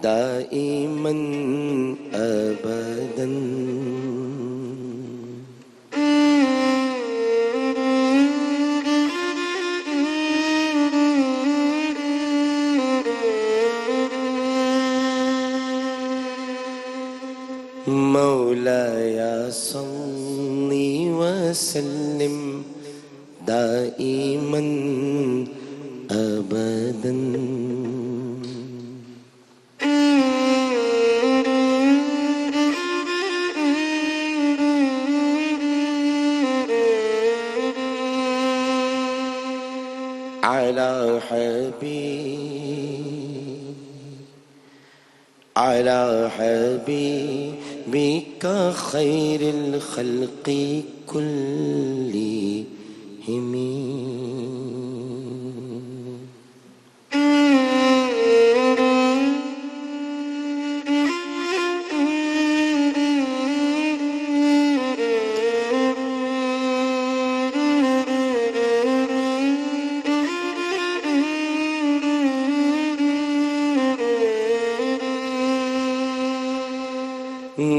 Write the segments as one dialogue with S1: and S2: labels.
S1: دائما ابدا. مولاي صل وسلم دائما ابدا. على حبيبك خير الخلق كلهم.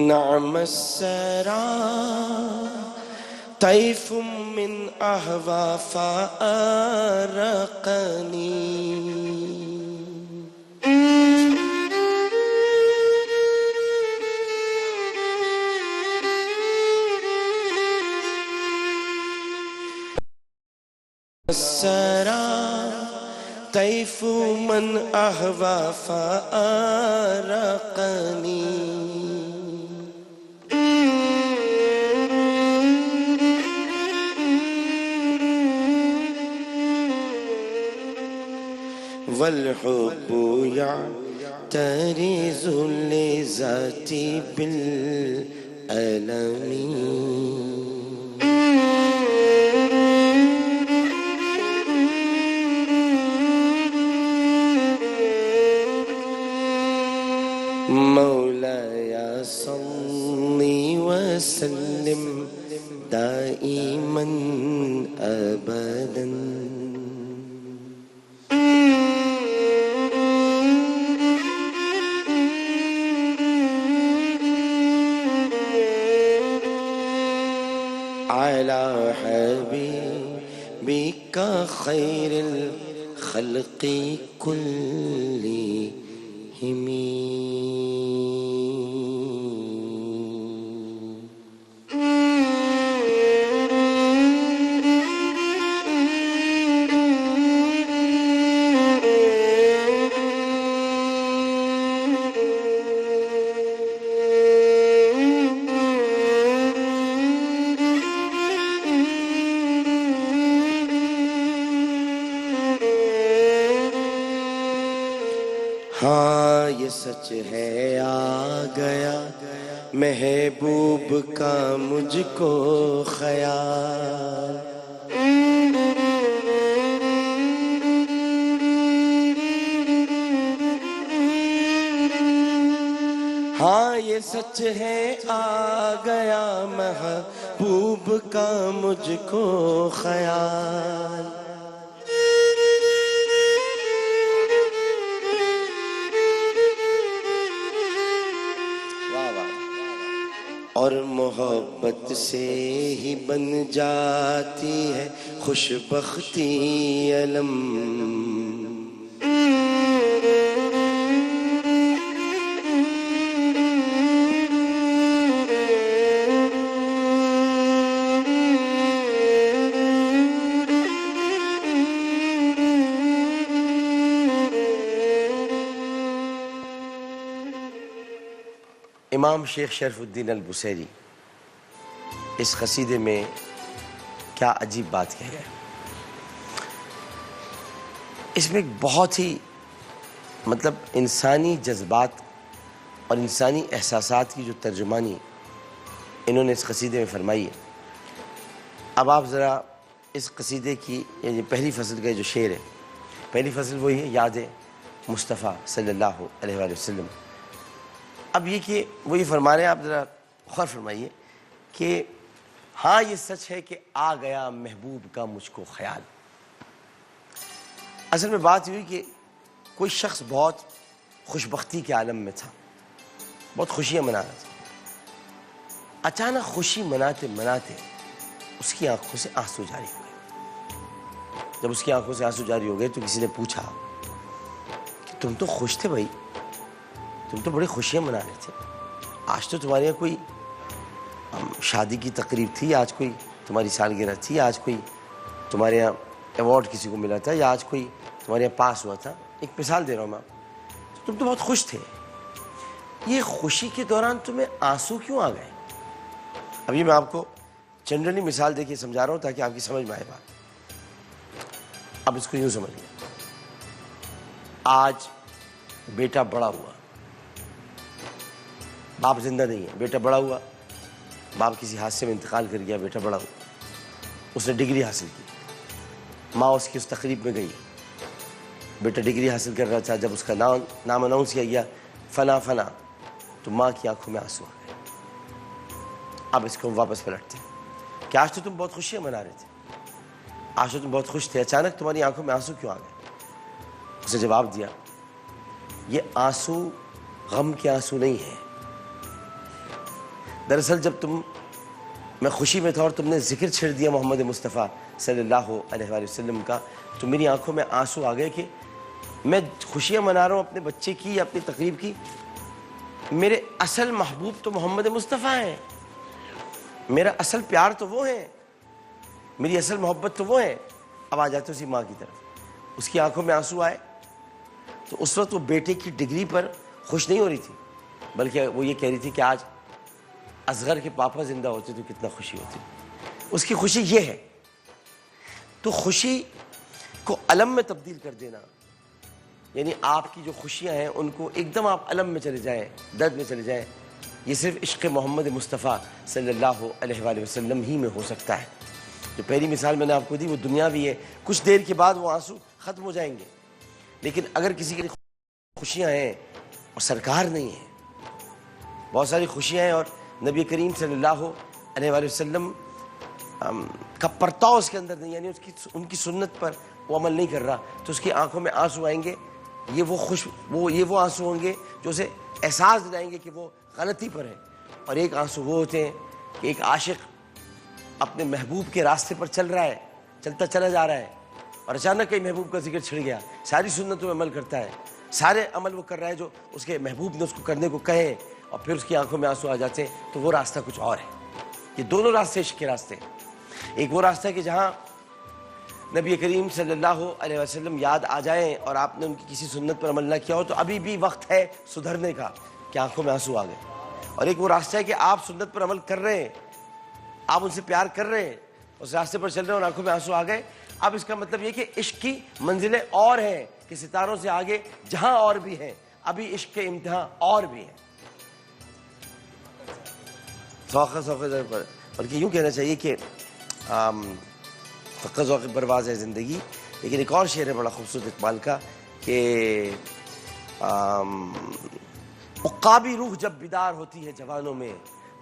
S1: نعم السرى طيف من أهوى فأرقني. السرى طيف من أهوى فأرقني. والحب يعترض لذاتي بالألم. مولاي صل وسلم دائما أبدا. على حبيبك خير الخلق كلهم. ہاں یہ سچ ہے آ گیا محبوب کا مجھ کو خیال. ہاں یہ سچ ہے آ گیا محبوب کا مجھ کو خیال. اور محبت سے ہی بن جاتی ہے خوش بختی علم. امام شیخ شرف الدین البصیری اس قصیدے میں کیا عجیب بات کہہ گئے. اس میں ایک بہت ہی انسانی جذبات اور انسانی احساسات کی جو ترجمانی انہوں نے اس قصیدے میں فرمائی ہے. اب آپ ذرا اس قصیدے کی یعنی پہلی فصل کا جو شعر ہے، پہلی فصل وہی ہے یاد مصطفیٰ صلی اللہ علیہ وآلہ وسلم. اب یہ کہ وہی فرما رہے ہیں، آپ ذرا غور فرمائیے کہ ہاں یہ سچ ہے کہ آ گیا محبوب کا مجھ کو خیال. اصل میں بات ہوئی کہ کوئی شخص بہت خوش بختی کے عالم میں تھا، بہت خوشیاں منا رہا تھا. اچانک خوشی مناتے مناتے اس کی آنکھوں سے آنسو جاری ہو گئے. جب اس کی آنکھوں سے آنسو جاری ہو گئے تو کسی نے پوچھا کہ تم تو خوش تھے بھائی، تم تو بڑی خوشیاں منا رہے تھے، آج تو تمہارے یہاں کوئی شادی کی تقریب تھی، آج کوئی تمہاری سالگرہ تھی، آج کوئی تمہارے یہاں ایوارڈ کسی کو ملا تھا، یا آج کوئی تمہارے یہاں پاس ہوا تھا. ایک مثال دے رہا ہوں میں، تم تو بہت خوش تھے، یہ خوشی کے دوران تمہیں آنسو کیوں آ گئے؟ ابھی میں آپ کو جنرلی مثال دے کے سمجھا رہا ہوں تاکہ آپ کی سمجھ میں آئے بات. اب اس کو یوں سمجھیے، آج بیٹا بڑا ہوا، باپ زندہ نہیں ہے، بیٹا بڑا ہوا، باپ کسی حادثے میں انتقال کر گیا، بیٹا بڑا ہوا، اس نے ڈگری حاصل کی، ماں اس کی اس تقریب میں گئی، بیٹا ڈگری حاصل کر رہا تھا، جب اس کا نام اناؤنس کیا گیا فلاں فلاں، تو ماں کی آنکھوں میں آنسو آ گئے. اب اس کو واپس پلٹتے ہیں کہ آج تو تم بہت خوشیاں منا رہے تھے، آج تو تم بہت خوش تھے، اچانک تمہاری آنکھوں میں آنسو کیوں آ گئے؟ اس نے جواب دیا، یہ آنسو غم کے آنسو نہیں ہے. دراصل جب میں خوشی میں تھا اور تم نے ذکر چھڑ دیا محمد مصطفیٰ صلی اللہ علیہ وآلہ وسلم کا، تو میری آنکھوں میں آنسو آ گئے کہ میں خوشیاں منا رہا ہوں اپنے بچے کی یا اپنی تقریب کی، میرے اصل محبوب تو محمد مصطفیٰ ہیں، میرا اصل پیار تو وہ ہے، میری اصل محبت تو وہ ہے. اب آ جاتے اسی ماں کی طرف، اس کی آنکھوں میں آنسو آئے تو اس وقت وہ بیٹے کی ڈگری پر خوش نہیں ہو رہی تھی، بلکہ وہ یہ کہہ رہی تھی کہ آج اصغر کے پاپا زندہ ہوتے تو کتنا خوشی ہوتی. اس کی خوشی یہ ہے. تو خوشی کو علم میں تبدیل کر دینا، یعنی آپ کی جو خوشیاں ہیں ان کو ایک دم آپ علم میں چلے جائیں، درد میں چلے جائیں، یہ صرف عشق محمد مصطفیٰ صلی اللہ علیہ وآلہ وسلم ہی میں ہو سکتا ہے. جو پہلی مثال میں نے آپ کو دی وہ دنیاوی ہے، کچھ دیر کے بعد وہ آنسو ختم ہو جائیں گے. لیکن اگر کسی کی خوشیاں ہیں اور سرکار نہیں ہے، بہت ساری خوشیاں ہیں اور نبی کریم صلی اللہ علیہ وآلہ وسلم کا پرتاؤ اس کے اندر نہیں، یعنی ان کی سنت پر وہ عمل نہیں کر رہا، تو اس کی آنکھوں میں آنسو آئیں گے. یہ وہ آنسو ہوں گے جو اسے احساس دلائیں گے کہ وہ غلطی پر ہے. اور ایک آنسو وہ ہوتے ہیں کہ ایک عاشق اپنے محبوب کے راستے پر چل رہا ہے، چلتا چلا جا رہا ہے، اور اچانک کئی محبوب کا ذکر چھڑ گیا، ساری سنتوں میں عمل کرتا ہے، سارے عمل وہ کر رہا ہے جو اس کے محبوب نے اس کو کرنے کو کہے، اور پھر اس کی آنکھوں میں آنسو آ جاتے ہیں، تو وہ راستہ کچھ اور ہے. یہ دونوں راستے عشق کے راستے ہیں. ایک وہ راستہ ہے کہ جہاں نبی کریم صلی اللہ علیہ وسلم یاد آ جائیں اور آپ نے ان کی کسی سنت پر عمل نہ کیا ہو تو ابھی بھی وقت ہے سدھرنے کا، کہ آنکھوں میں آنسو آ گئے. اور ایک وہ راستہ ہے کہ آپ سنت پر عمل کر رہے ہیں، آپ ان سے پیار کر رہے ہیں، اس راستے پر چل رہے ہیں اور آنکھوں میں آنسو آ گئے. اب اس کا مطلب یہ کہ عشق کی منزلیں اور ہیں، کہ ستاروں سے آگے جہاں اور بھی ہیں، ابھی عشق کے امتحان اور بھی ہیں. پر بلکہ یوں کہنا چاہیے کہ فقط ذوق پرواز ہے زندگی. لیکن ایک اور شعر ہے بڑا خوبصورت اقبال کا کہ عقابی روح جب بیدار ہوتی ہے جوانوں میں،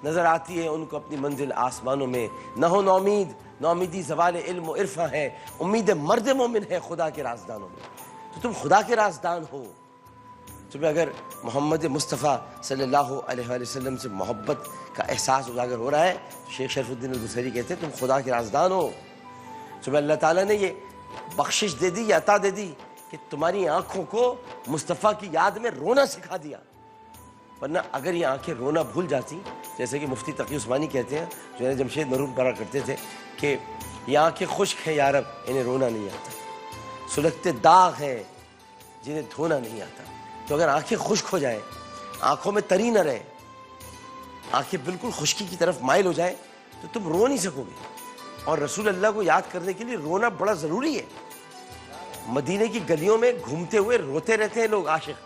S1: نظر آتی ہے ان کو اپنی منزل آسمانوں میں. نہ ہو نومید، نومیدی زوال علم و عرفاں ہے، امید مرد مومن ہے خدا کے رازدانوں میں. تو تم خدا کے رازدان ہو. تمہیں اگر محمد مصطفیٰ صلی اللہ علیہ وآلہ وسلم سے محبت کا احساس اجاگر ہو رہا ہے تو شیخ شرف الدین البصری کہتے ہیں تم خدا کے رازدان ہو. تمہیں اللہ تعالیٰ نے یہ بخشش دے دی، یہ عطا دے دی کہ تمہاری آنکھوں کو مصطفیٰ کی یاد میں رونا سکھا دیا. ورنہ اگر یہ آنکھیں رونا بھول جاتی، جیسے کہ مفتی تقی عثمانی کہتے ہیں جو انہیں جمشید مرحوم پڑھا کرتے تھے کہ یہ آنکھیں خشک ہیں یا رب انہیں رونا نہیں آتا، سلگتے داغ ہیں جنہیں دھونا نہیں آتا. تو اگر آنکھیں خشک ہو جائیں، آنکھوں میں تری نہ رہے، آنکھیں بالکل خشکی کی طرف مائل ہو جائیں تو تم رو نہیں سکو گے. اور رسول اللہ کو یاد کرنے کے لیے رونا بڑا ضروری ہے. مدینے کی گلیوں میں گھومتے ہوئے روتے رہتے ہیں لوگ عاشق،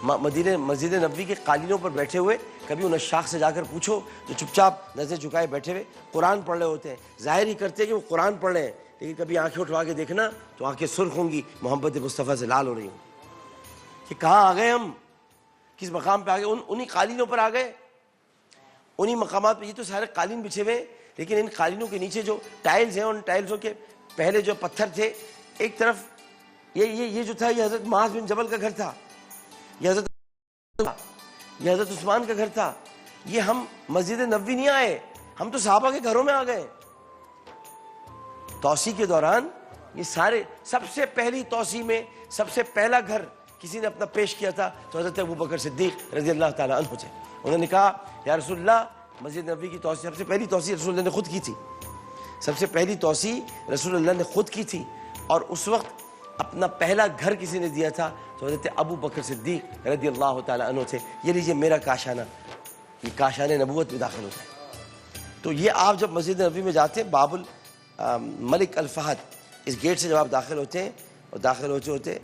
S1: مدینے مسجد نبوی کے قالینوں پر بیٹھے ہوئے. کبھی ان اشاق سے جا کر پوچھو جو چپ چاپ نظریں جھکائے بیٹھے ہوئے قرآن پڑھ رہے ہوتے ہیں، ظاہر ہی کرتے ہیں کہ وہ قرآن پڑھ رہے ہیں، لیکن کبھی آنکھیں اٹھوا کے دیکھنا تو آنکھیں سرخ ہوں گی، محبت مصطفیٰ سے لال ہو رہی ہوں کہ کہاں آ گئے ہم، کس مقام پہ آ گئے. انہی قالینوں پر آ گئے، انہی مقامات پہ. یہ تو سارے قالین بچھے ہوئے، لیکن ان قالینوں کے نیچے جو ٹائلز ہیں، ان ٹائلزوں کے پہلے جو پتھر تھے، ایک طرف یہ جو تھا یہ حضرت معاذ بن جبل کا گھر تھا، یہ حضرت عثمان کا گھر تھا. یہ ہم مسجد نبوی نہیں آئے, ہم تو صحابہ کے گھروں میں آ گئے. توسیع کے دوران یہ سارے, سب سے پہلی توسیع میں سب سے پہلا گھر کسی نے اپنا پیش کیا تھا تو حضرت ابوبکر صدیق رضی اللہ تعالیٰ عنہ تھے. انہوں نے کہا یا رسول اللہ, مسجد نبوی کی توسیع سب سے پہلی توسیع رسول اللہ نے خود کی تھی. سب سے پہلی توسیع رسول اللہ نے خود کی تھی, اور اس وقت اپنا پہلا گھر کسی نے دیا تھا تو حضرت ابوبکر صدیق رضی اللہ تعالیٰ عنہ تھے. یہ لیجیے میرا کاشانہ, یہ کاشانِ نبوت میں داخل ہوتا ہے. تو یہ آپ جب مسجد نبوی میں جاتے ہیں, باب الملک الفہد, اس گیٹ سے جب آپ داخل ہوتے ہیں, اور داخل ہوتے ہوتے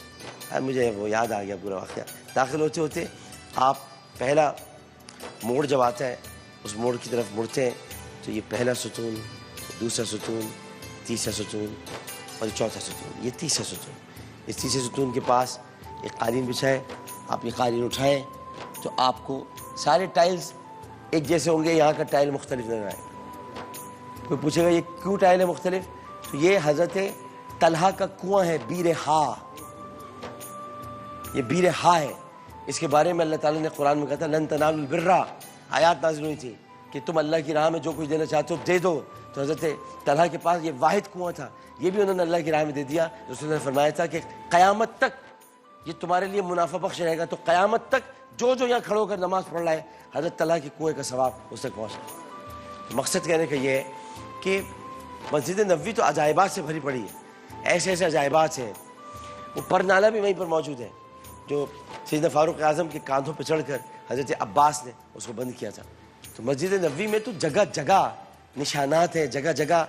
S1: مجھے وہ یاد آ گیا پورا واقعہ, داخل ہوتے ہوتے آپ پہلا موڑ جب آتا ہے اس موڑ کی طرف مڑتے ہیں تو یہ پہلا ستون, دوسرا ستون, تیسرا ستون اور چوتھا ستون, یہ تیسرا ستون. اس تیسرے ستون کے پاس ایک قالین بچھائے, آپ یہ قالین اٹھائیں تو آپ کو سارے ٹائلز ایک جیسے ہوں گے, یہاں کا ٹائل مختلف نظر آئے. کوئی پوچھے گا یہ کیوں ٹائل ہے مختلف, تو یہ حضرت طلحہ کا کنواں ہے, بیر ہا, یہ بیر ہا ہے. اس کے بارے میں اللہ تعالیٰ نے قرآن میں کہا تھا لن تنالوا البر, آیات نازل ہوئی تھی کہ تم اللہ کی راہ میں جو کچھ دینا چاہتے ہو دے دو. تو حضرت طلحہ کے پاس یہ واحد کنواں تھا, یہ بھی انہوں نے اللہ کی راہ میں دے دیا. رسول اللہ نے فرمایا تھا کہ قیامت تک یہ تمہارے لیے منافع بخش رہے گا, تو قیامت تک جو یہاں کھڑو کر نماز پڑھ رہا ہے حضرت طلحہ کے کنویں کا ثواب اس تک پہنچا. مقصد کہنے کا یہ ہے کہ مسجد نبوی تو عجائبات سے بھری پڑی ہے, ایسے ایسے عجائبات ہیں. وہ پر نالہ بھی وہیں پر موجود ہے جو سیدنا فاروق اعظم کے کاندھوں پہ چڑھ کر حضرت عباس نے اس کو بند کیا تھا. تو مسجد نبوی میں تو جگہ جگہ نشانات ہیں, جگہ جگہ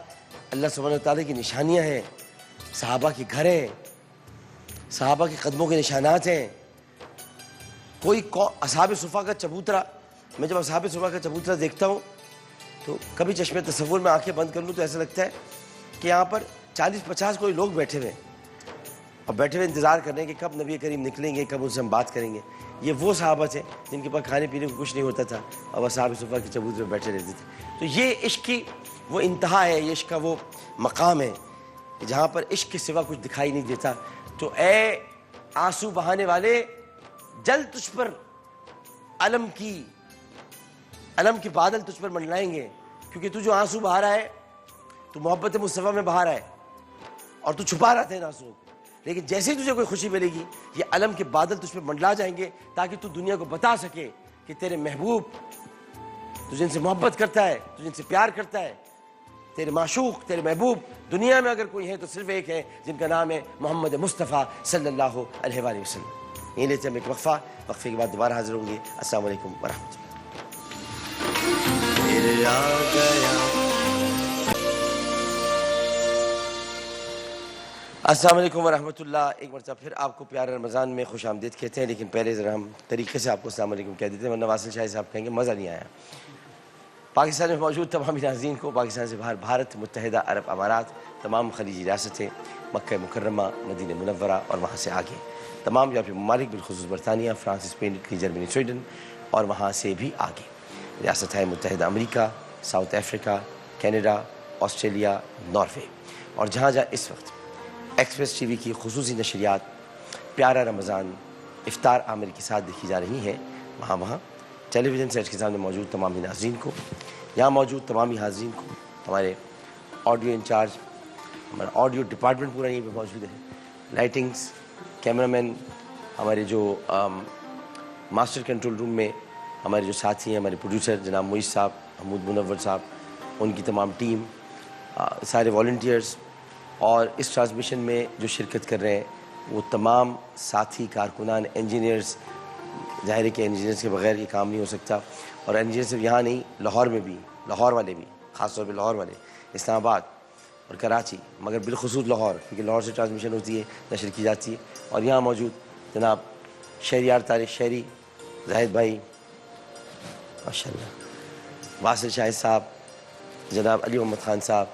S1: اللہ سبحانہ وتعالی کی نشانیاں ہیں, صحابہ کے گھر ہیں, صحابہ کے قدموں کے نشانات ہیں. کوئی اصحاب صفا کا چبوترا, میں جب اصحاب صفا کا چبوترا دیکھتا ہوں تو کبھی چشمے تصور میں آنکھیں بند کر لوں تو ایسا لگتا ہے کہ یہاں پر 40-50 کوئی لوگ بیٹھے ہوئے ہیں, اور بیٹھے ہوئے انتظار کر رہے ہیں کہ کب نبی کریم نکلیں گے, کب ان سے ہم بات کریں گے. یہ وہ صحابہ تھے جن کے پاس کھانے پینے کو کچھ نہیں ہوتا تھا, اور اصحاب صفا کے چبوترے میں بیٹھے رہتے تھے. تو یہ عشق کی وہ انتہا ہے, یہ عشق کا وہ مقام ہے جہاں پر عشق کے سوا کچھ دکھائی نہیں دیتا. تو اے آنسو بہانے والے, جلد تجھ پر علم کی بادل تجھ پر منڈلائیں گے, کیونکہ تو جو آنسو بہا رہا ہے تو محبت مصطفیٰ میں بہا رہا ہے, اور تو چھپا رہا تھا ان آنسوؤں کو. لیکن جیسے ہی تجھے کوئی خوشی ملے گی یہ علم کے بادل تجھ پر منڈلا جائیں گے, تاکہ تو دنیا کو بتا سکے کہ تیرے محبوب تجھے ان سے محبت کرتا ہے, تجھے ان سے پیار کرتا ہے. تیرے معشوق, تیرے محبوب دنیا میں اگر کوئی ہے تو صرف ایک ہے, جن کا نام ہے محمد مصطفیٰ صلی اللہ علیہ وآلہ وسلم. یہ لیتے ہم ایک وقفہ, وقفے کے بعد دوبارہ حاضر ہوں گے. السلام علیکم ورحمۃ اللہ. السلام علیکم ورحمۃ اللہ. ایک مرتبہ پھر آپ کو پیارے رمضان میں خوش آمدید کہتے ہیں, لیکن پہلے ذرا ہم طریقے سے آپ کو السلام علیکم کہہ دیتے ہیں, ورنہ واصل شاہ صاحب کہیں گے مزہ نہیں آیا. پاکستان میں موجود تمام ناظرین کو, پاکستان سے باہر بھارت, متحدہ عرب امارات, تمام خلیجی ریاستیں, مکہ مکرمہ, مدینہ منورہ اور وہاں سے آگے تمام یورپی ممالک, بالخصوص برطانیہ, France, Spain, Italy, Germany, Sweden اور وہاں سے بھی آگے ریاستہائے متحدہ امریکہ, South Africa, Canada, Australia, Norway, اور جہاں جہاں اس وقت ایکسپریس ٹی وی کی خصوصی نشریات پیارا رمضان افطار عامر کے ساتھ دیکھی جا رہی ہیں, وہاں ٹیلی ویژن سیٹ کے سامنے موجود تمامی ناظرین کو, یہاں موجود تمامی حاضرین کو, ہمارے آڈیو انچارج, ہمارا آڈیو ڈپارٹمنٹ پورا یہیں پہ موجود ہے, لائٹنگز, کیمرہ مین, ہمارے جو ماسٹر کنٹرول روم میں ہمارے جو ساتھی ہیں, ہمارے پروڈیوسر جناب معیز صاحب, حمود منور صاحب, ان کی تمام ٹیم, سارے والنٹیئرز, اور اس ٹرانسمیشن میں جو شرکت کر رہے ہیں وہ تمام ساتھی کارکنان, انجینئرز. ظاہر ہے کہ انجینئرز کے بغیر یہ کام نہیں ہو سکتا, اور انجینئر صرف یہاں نہیں, لاہور میں بھی, لاہور والے بھی, خاص طور پہ لاہور والے, اسلام آباد اور کراچی, مگر بالخصوص لاہور, کیونکہ لاہور سے ٹرانسمیشن ہوتی ہے, نشر کی جاتی ہے. اور یہاں موجود جناب شہریار طارق شہری, زاہد بھائی ماشاء اللہ, واصل شاہد صاحب, جناب علی محمد خان صاحب,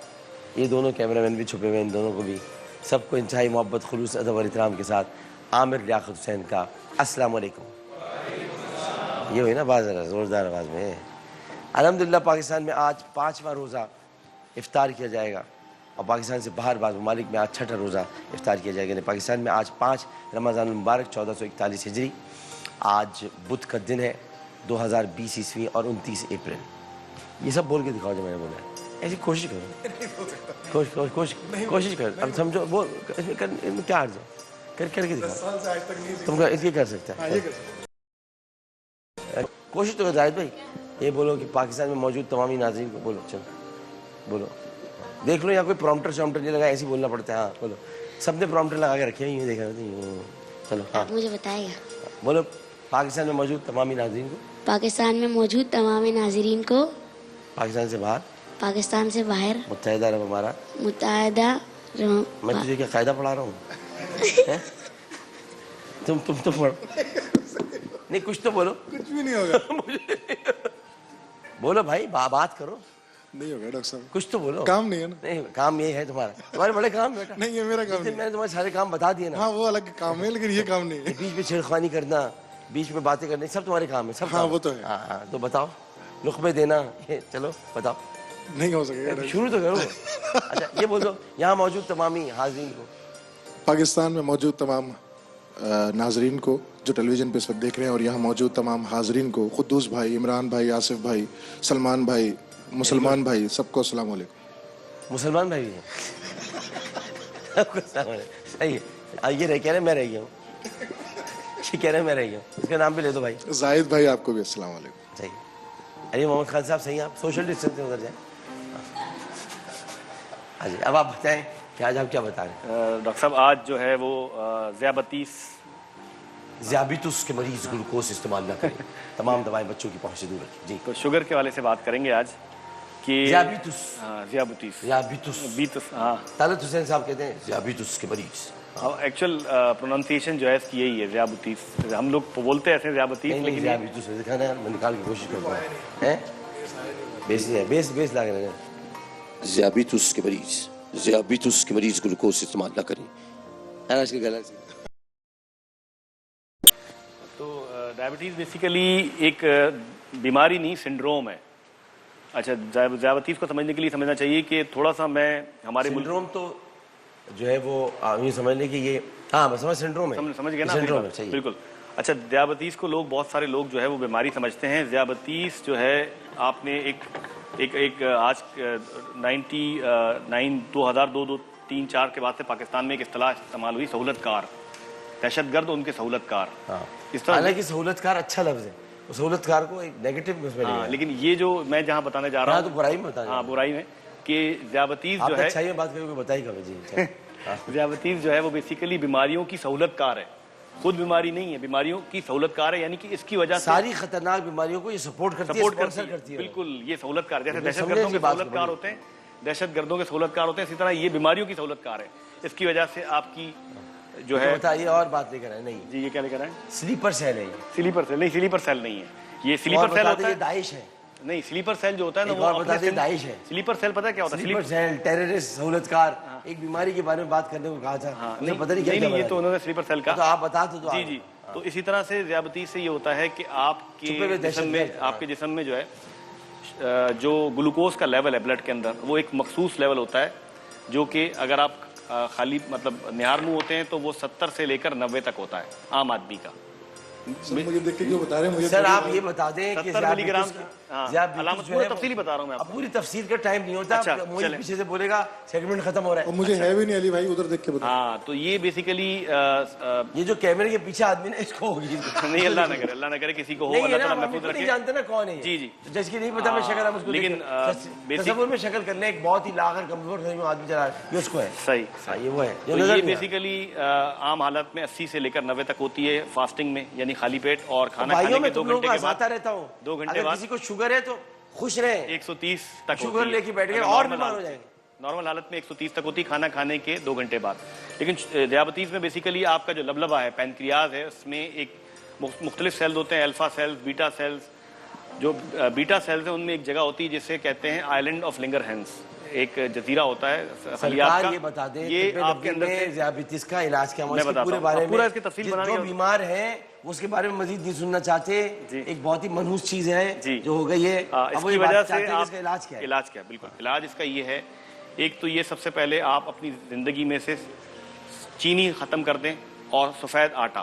S1: یہ دونوں کیمرہ مین بھی چھپے ہوئے ہیں, ان دونوں کو بھی سب کو انتہائی محبت, خلوص, ادب اور احترام کے ساتھ عامر لیاقت حسین کا السلام علیکم. یہ ہوئی نا باز ذرا زوردار آواز میں. الحمدللہ پاکستان میں آج 5واں روزہ افطار کیا جائے گا, اور پاکستان سے باہر بعض ممالک میں آج 6واں روزہ افطار کیا جائے گا. پاکستان میں آج 5 رمضان المبارک 1441 ہجری آج بدھ کا دن ہے 2020 عیسوی اور 29 اپریل. یہ سب بول کے دکھاؤ جو میں نے بولا ہے. ایسی کوشش کرو, کوشش کر. اب سمجھو وہ اس میں کیا عرض ہے, کر کے دکھاؤ. تم کا یہ کر سکتا ہے. کوشش تو کر زاہد بھائی. یہ بولو کہ پاکستان میں موجود تمامی ناظرین کو, بولو چلو بولو. دیکھ لو یا کوئی پرومپٹر شامپٹر نہیں لگا, ایسے بولنا پڑتا ہے. ہاں بولو. سب نے پرومپٹر لگا کے رکھے ہیں, یوں دیکھا ہوتا. چلو ہاں
S2: مجھے بتائے گا.
S1: بولو. پاکستان میں موجود تمامی ناظرین کو,
S2: پاکستان میں موجود تمام ناظرین کو,
S1: پاکستان سے باہر,
S2: پاکستان سے باہر,
S1: متحدہ عرب امارات.
S2: متحدہ
S1: میں تجھے کیا قاعدہ پڑھا رہا ہوں؟ تم پڑھو. نہیں کچھ تو بولو.
S3: کچھ بھی نہیں ہوگا.
S1: بولو بھائی, بات کرو.
S3: نہیں ہوگا ڈاکٹر صاحب.
S1: کچھ تو بولو.
S3: کام نہیں ہے نا.
S1: نہیں کام یہ ہے تمہارا, تمہارے بڑے کام بیٹا.
S3: نہیں یہ میرا کام نہیں.
S1: میں نے تمہارے سارے کام بتا دیے نا.
S3: ہاں وہ الگ کام ہے لیکن یہ کام نہیں ہے.
S1: بیچ میں چھیڑخوانی کرنا, بیچ میں باتیں کرنی, سب تمہارے کام ہے. سب
S3: ہاں وہ تو ہے.
S1: ہاں تو بتاؤ. نخبے دینا, چلو بتاؤ.
S3: نہیں ہو سکے گا.
S1: شروع تو کرو. اچھا یہ بول دو, یہاں موجود تمامی حاضرین کو,
S3: پاکستان میں موجود تمام ناظرین کو جو ٹیلی ویژن پہ اس وقت دیکھ رہے ہیں, اور یہاں موجود تمام حاضرین کو, قدوس بھائی, عمران بھائی, آصف بھائی, سلمان بھائی, مسلمان بھائی, سب کو السلام علیکم.
S1: مسلمان بھائی بھی ہیں. صحیح ہے. یہ کہہ رہے میں رہ گیا ہوں. یہ کہہ رہے میں رہ گیا ہوں. اس کا نام بھی لے دو بھائی.
S3: زاہد بھائی آپ کو بھی السلام علیکم.
S1: صحیح. علی محمد خان صاحب صحیح ہیں آپ, سوشل ڈسٹینس میں ادھر جائیں. ہاں جی, اب آپ بتائیں کہ آج آپ کیا بتا رہے ہیں.
S4: ڈاکٹر صاحب آج جو ہے وہ
S1: ذیابیطس کے مریض گلوکوز استعمال نہ کریں. تمام دوائیں بچوں کی پہنچ سے دور رکھیں. جی
S4: تو شوگر کے والے سے بات کریں گے آج کہ
S1: ذیابیطس.
S4: ہاں
S1: طالب حسین صاحب کہتے ہیں ذیابیطس کے مریض.
S4: ایکچوئل پروننسیشن جو ہے اس کی یہی ہے, ذیابیطس. ہم لوگ بولتے ہیں ایسے ذیابیطس, لیکن
S1: ذیابیطس دکھانا ہے, میں نکال کی کوشش کرتا ہوں. بیس ہے, بیس لا کے. ذیابیطس کے مریض, ذیابیطس کے مریض گلوکوز استعمال نہ کریں. آج کے گیلیکسی.
S4: تو ڈائبٹیز بیسیکلی ایک بیماری نہیں, سنڈروم ہے. اچھا ذیابیطس کو سمجھنے کے لیے سمجھنا چاہیے کہ تھوڑا سا میں ہمارے
S1: سنڈروم تو جو ہے وہ یہ سمجھ لیں کہ یہ, ہاں بس سنڈروم ہے.
S4: سمجھ گئے نا
S1: سنڈروم ہے.
S4: بالکل. اچھا ذیابیطس کو بہت سارے لوگ جو ہے وہ بیماری سمجھتے ہیں. ذیابیطس جو ہے آپ نے ایک آج 2002-2003-4 کے بعد سے پاکستان میں ایک اصطلاح استعمال ہوئی, سہولت کار. دہشت گرد ان کے سہولت کار.
S1: اس طرح حالانکہ سہولت کار اچھا لفظ ہے, سہولت کار کو ایک نیگیٹو میں.
S4: لیکن یہ جو میں جہاں بتانے جا رہا ہوں,
S1: تو برائی میں بتا,
S4: ہاں برائی میں, کہ ذیابیطس جو ہے,
S1: اچھائی میں بات کریں بتائی کب. جی
S4: ذیابیطس جو ہے وہ بیسیکلی بیماریوں کی سہولت کار ہے. خود بیماری نہیں ہے, بیماریوں کی سہولت کار ہے. یعنی کہ اس کی وجہ سے
S1: ساری خطرناک بیماریوں کو یہ سپورٹ کرتی ہے.
S4: بالکل یہ سہولت کار, جیسے دہشت گردوں کے سہولت کار ہوتے ہیں, دہشت گردوں کے سہولت کار ہوتے ہیں, اسی طرح یہ بیماریوں کی سہولت کار ہے. اس کی وجہ سے آپ کی جو ہے
S1: بتائیے اور بات لے کر آئے. نہیں
S4: جی, یہ کیا لے کر آئے؟
S1: سلیپر سیل ہے.
S4: سلیپر سیل نہیں, سلیپر سیل نہیں ہے یہ. سلیپر سیل ہوتا ہے
S1: داعش ہے.
S4: نہیں, سلیپر سیل جو ہوتا ہے نا
S1: وہ بتا دیں داعش ہے.
S4: سلیپر سیل پتہ ہے کیا ہوتا ہے؟
S1: سلیپر سیل ٹیررسٹ سہولت کار ایک بیماری کے بارے میں بات کرنے کو کہا تھا.
S4: نہیں
S1: پتہ نہیں کیا,
S4: یہ تو انہوں نے سلیپر سیل کا.
S1: تو آپ بتا دو.
S4: جی جی. تو اسی طرح سے ذیابیطس سے یہ ہوتا ہے کہ آپ کے جسم میں جو ہے جو گلوکوز کا لیول ہے بلڈ کے اندر, وہ ایک مخصوص لیول ہوتا ہے, جو کہ اگر آپ خالی مطلب نہار منہ ہوتے ہیں تو وہ 70 سے لے کر 90 تک ہوتا ہے عام آدمی کا.
S3: مجھے دیکھ کے کیوں بتا رہے ہیں؟
S1: سر آپ یہ بتا دیں کہ
S4: 70 ملی گرام علامت پورا تفصیلی بتا رہا ہوں میں.
S1: اب پوری تفصیل کا ٹائم نہیں ہوتا, مجھے پیچھے سے بولے گا سیگمنٹ ختم ہو رہا ہے.
S3: اور مجھے ہے بھی نہیں علی بھائی, ادھر دیکھ کے بتا.
S4: ہاں تو یہ بیسیکلی
S1: یہ جو کیمرے کے پیچھے آدمی نا, اس کو ہوگی
S4: نہیں, اللہ نہ کرے کسی کو ہو, اللہ تعالیٰ محفوظ رکھے.
S1: نہیں جانتے نا کون ہے.
S4: جی جی.
S1: جس کی نہیں پتا میں شکل, ہم اس کو
S4: لیکن
S1: تصور میں شکل کرنے ایک بہت ہی لاغر کمزور آدمی چلا رہا ہے, یہ اس کو ہے.
S4: صحیح,
S1: یہ وہ ہے.
S4: یہ بیسیکلی عام حالت میں 80 سے لے کر 90 تک ہوتی ہے فاسٹنگ میں, یعنی خالی پیٹ, اور کھانا کھانے کے 2 گھنٹے کے بعد.
S1: رہتا ہوں
S4: 2 گھنٹے بعد
S1: کسی کو شوگر ہے تو خوش رہے,
S4: 130 تک
S1: شوگر لے کے بیٹھ گئے اور بیمار ہو جائیں گے.
S4: نارمل حالت میں 130 تک ہوتی کھانا کھانے کے 2 گھنٹے بعد. لیکن ذیابیطس میں بیسیکلی آپ کا جو لبلبا ہے, پینکریاز ہے, اس میں ایک مختلف سیلز ہوتے ہیں, الفا سیلز, بیٹا سیلز. جو بیٹا سیلز ہیں ان میں ایک جگہ ہوتی ہے جسے کہتے ہیں آئلینڈ آف لنگر ہینس, ایک جزیرہ ہوتا ہے خلیات کا.
S1: یہ بتا دیں
S4: یہ آپ کے اندر سے
S1: ذیابیطس کا علاج کیا,
S4: میں بتاتا ہوں پورا اس کی تفصیل بنانے
S1: جو بیمار ہیں اس کے بارے میں مزید نہیں سننا چاہتے. ایک بہت ہی منحوس چیز ہے جو ہو گئی ہے,
S4: اس کی وجہ سے
S1: اس کا علاج کیا ہے؟
S4: علاج کیا, بالکل علاج اس کا یہ ہے, ایک تو یہ سب سے پہلے آپ اپنی زندگی میں سے چینی ختم کر دیں اور سفید آٹا.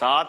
S4: 7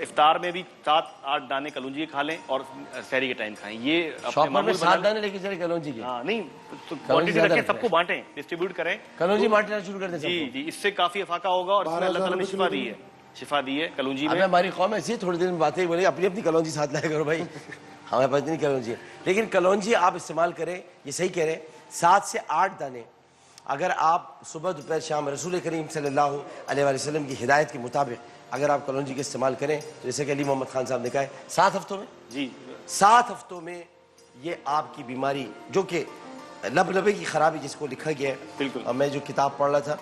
S4: افطار میں بھی 7-8 دانے کلونجی کھا لیں اور سحری کے ٹائم کھائیں. یہ اپنے
S1: شاپ پر میں
S4: معمول
S1: 7 دانے لے کے چلے کلونجی کے.
S4: ہاں نہیں کوانٹٹی رکھیں, سب کو بانٹیں, ڈسٹریبیوٹ کریں.
S1: کلونجی بانٹنا شروع کر دیں سب
S4: جی جی, اس سے کافی افاقہ ہوگا اور اس میں اللہ تعالیٰ نے شفا دی ہے کلونجی میں.
S1: ہماری قوم ایسی تھوڑی دیر میں باتیں بولے اپنی اپنی کلونجی ساتھ لائے کرو بھائی, ہمیں پتہ نہیں کلونجی ہے, لیکن کلونجی آپ استعمال کریں, یہ صحیح کہہ رہے ہیں, 7 سے 8 دانے اگر آپ صبح دوپہر شام رسول کریم صلی اللہ علیہ وآلہ وسلم کی ہدایت کے مطابق اگر آپ کلونجی کا استعمال کریں تو جیسے کہ علی محمد خان صاحب نے کہا ہے 7 ہفتوں میں,
S4: جی
S1: 7 ہفتوں میں یہ آپ کی بیماری جو کہ لبے کی خرابی جس کو لکھا گیا ہے,
S4: بالکل
S1: میں جو کتاب پڑھ رہا تھا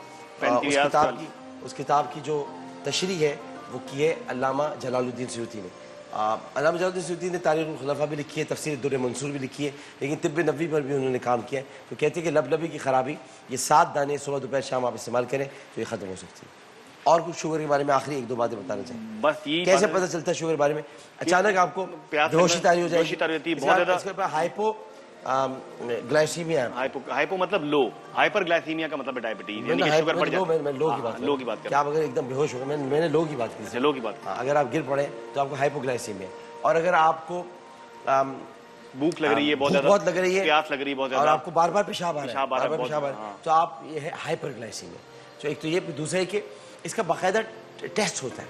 S1: اس کتاب کی جو تشریح ہے وہ کی ہے علامہ جلال الدین سیوطی نے. علامہ جلال الدین سیوطی نے تاریخ الخلفاء بھی لکھی ہے, تفسیر در منصور بھی لکھی ہے, لیکن طب نبوی پر بھی انہوں نے کام کیا ہے. تو کہتے ہیں کہ لبے کی خرابی یہ 7 دانے صبح دوپہر شام آپ استعمال کریں تو یہ ختم ہو سکتی ہے. اور کچھ شوگر کے بارے میں آخری 1-2 باتیں بتانا چاہیں,
S4: بس یہ
S1: کیسے پتہ چلتا ہے شوگر کے بارے میں؟ اچانک آپ کو بیہوشی طاری ہو جائے گی, اس کے بعد ہائپو گلائسیمیا.
S4: ہائپو مطلب لو, ہائپر گلائسیمیا کا مطلب ہے ڈائبٹیز, یعنی کہ شوگر بڑھ جاتا ہے.
S1: میں لو کی بات کر, آپ اگر ایک دم بیہوش ہو, میں نے لو کی بات کی,
S4: لو کی بات.
S1: اگر آپ گر پڑے تو آپ کو ہائپو گلائسیمیا, اور اگر آپ کو
S4: بھوک لگ رہی ہے
S1: بہت لگ رہی ہے,
S4: پیاس لگ رہی ہے بہت زیادہ,
S1: اور آپ کو بار بار پیشاب آ رہا ہے, تو آپ یہ ہے ہائپر گلائسیمیا. تو ایک تو یہ, دوسرا ہے کہ اس کا باقاعدہ ٹیسٹ ہوتا ہے,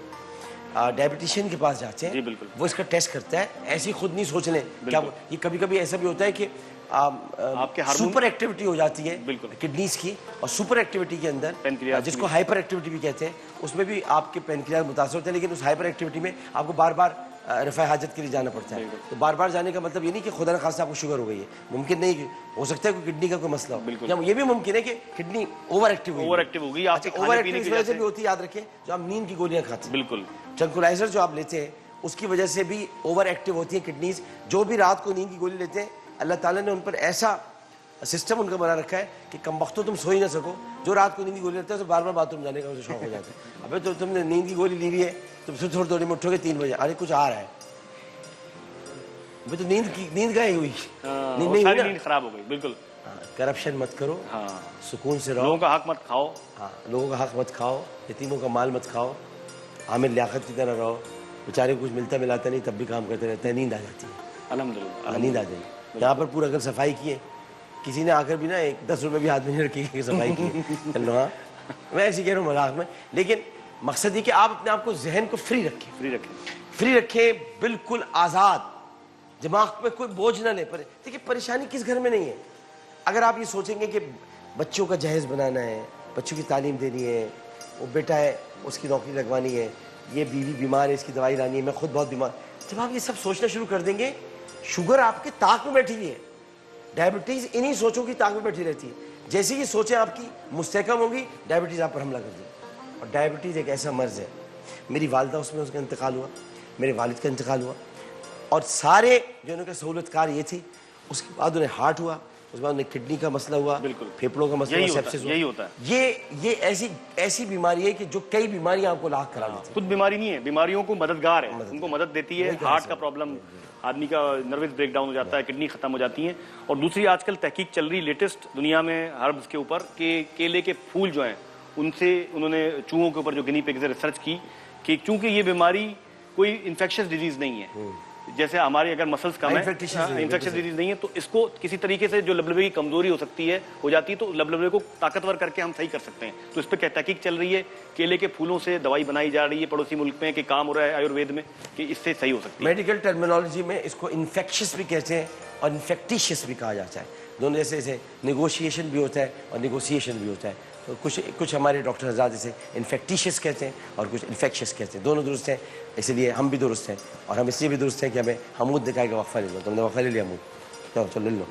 S1: ڈائبٹیشین کے پاس جاتے ہیں, وہ اس کا ٹیسٹ کرتا ہے, ایسی خود نہیں سوچ لیں. کیا یہ کبھی کبھی ایسا بھی ہوتا ہے کہ
S4: آپ کے
S1: سپر ایکٹیویٹی ہو جاتی ہے کڈنیز کی, اور سپر ایکٹیویٹی کے اندر جس کو ہائپر ایکٹیویٹی بھی کہتے ہیں, اس میں بھی آپ کے پینکریاس متاثر ہوتے ہیں, لیکن اس ہائپر ایکٹیویٹی میں آپ کو بار بار رفع حاجت کے لیے جانا پڑتا ہے. تو بار بار جانے کا مطلب یہ نہیں کہ خدا نخواستہ آپ کو شوگر ہو گئی ہے, ممکن نہیں, ہو سکتا ہے کوئی کڈنی کا کوئی مسئلہ ہو, یا یہ بھی ممکن ہے کہ کڈنی اوور ایکٹیو ہوگی. اوور ایکٹیو اس وجہ سے بھی ہوتی ہے, یاد رکھیں, جو آپ نیند کی گولیاں کھاتے ہیں,
S4: بالکل
S1: ٹرنکولائزر جو آپ لیتے ہیں اس کی وجہ سے بھی اوور ایکٹیو ہوتی ہیں کڈنیز. جو بھی رات کو نیند کی گولی لیتے ہیں, اللہ تعالیٰ نے ان پر ایسا سسٹم ان کا بنا رکھا ہے کہ کم وقتوں تم سو ہی نہ سکو. جو رات کو نیند کی گولی لیتے ہیں تو بار بار باتھ روم جانے کا اسے شوق ہو جاتا ہے. ابھی تو تم نے نیند کی گولی لی ہوئی ہے, تم پھر تھوڑی دیر میں اٹھو گے 3 بجے, ارے کچھ آ رہا ہے, ابھی تو نیند گئی ہوئی,
S4: نیند خراب ہو گئی. بالکل,
S1: کرپشن مت کرو, سکون سے رہو,
S4: لوگوں کا حق مت کھاؤ,
S1: لوگوں کا حق مت کھاؤ, یتیموں کا مال مت کھاؤ, عامر لیاقت کی طرح رہو. بیچارے کو کچھ ملتا ملاتا نہیں تب بھی کام کرتے رہتے ہیں, نیند آ جاتی ہے.
S4: الحمدللہ
S1: نیند آ جائے گی. یہاں پر پورا اگر صفائی کی ہے, کسی نے آ کر بھی نا 10 روپے بھی ہاتھ میں نہیں رکھے کہ صفائی کی ہے, چلو ہاں میں ایسے کہہ رہا ہوں مذاق میں, لیکن مقصد یہ کہ آپ اپنے آپ کو ذہن کو فری رکھیں, بالکل آزاد, دماغ پہ کوئی بوجھ نہ لے. دیکھیے پریشانی کس گھر میں نہیں ہے. اگر آپ یہ سوچیں گے کہ بچوں کا جہیز بنانا ہے, بچوں کی تعلیم دینی ہے, وہ بیٹا ہے اس کی نوکری لگوانی ہے, یہ بیوی بیمار ہے اس کی دوائی لانی ہے, میں خود بہت بیمار, جب آپ یہ سب سوچنا شروع کر دیں گے, شوگر آپ کے طاق میں بیٹھی ہوئی ہے, ڈائبٹیز انہی سوچوں کی طاق میں بیٹھی رہتی ہے. جیسے یہ سوچیں آپ کی مستحکم ہوگی, ڈائبٹیز آپ پر حملہ کر دے. اور ڈائبٹیز ایک ایسا مرض ہے, میری والدہ اس میں اس کا انتقال ہوا, میرے والد کا انتقال ہوا, اور سارے جو ان کا سہولت کار یہ تھی, اس کے بعد انہیں ہارٹ ہوا, اس کے بعد انہیں کڈنی کا مسئلہ ہوا, پھیپڑوں کا مسئلہ ہوا, سیپسس ہوا.
S4: یہی ہوتا ہے,
S1: یہ ایسی بیماری ہے کہ جو کئی بیماریاں آپ کو لاحق کرا دیتی ہیں.
S4: خود بیماری نہیں ہے, بیماریوں کو مددگار ہے, ان کو مدد دیتی ہے. ہارٹ کا پرابلم, آدمی کا نروس بریک ڈاؤن ہو جاتا ہے, کڈنی ختم ہو جاتی ہیں. اور دوسری آج کل تحقیق چل رہی لیٹسٹ دنیا میں ہربس کے اوپر, کہ کیلے کے پھول جو ہیں ان سے انہوں نے چوہوں کے اوپر جو گنی پگ سے ریسرچ کی کہ چونکہ یہ بیماری کوئی انفیکشس ڈیزیز نہیں ہے, جیسے ہماری اگر مسلس کم ہے, انفیکشس ڈیزیز نہیں ہے, تو اس کو کسی طریقے سے جو لبلبے کی کمزوری ہو جاتی ہے تو لبلبے کو طاقتور کر کے ہم صحیح کر سکتے ہیں. تو اس پہ تحقیق چل رہی ہے, کیلے کے پھولوں سے دوائی بنائی جا رہی ہے پڑوسی ملک میں, کہ کام ہو رہا ہے آیوروید میں کہ اس سے صحیح ہو سکتی ہے.
S1: میڈیکل ٹرمینالوجی میں اس کو انفیکشس بھی کہتے ہیں اور انفیکٹیشس بھی کہا جاتا ہے. دونوں جیسے نیگوشیشن بھی ہوتا ہے اور نیگوسیشن بھی ہوتا ہے. تو کچھ ہمارے ڈاکٹر حضرات اسے انفیکٹیشس کہتے ہیں اور کچھ انفیکشس کہتے ہیں. دونوں درست ہیں, اس لیے ہم بھی درست ہیں, اور ہم اس لیے بھی درست ہیں کہ ہمیں حمود دکھائے گا. وقفہ لے لو, تم نے وقفہ لے لیا حمود, چلو لے لو.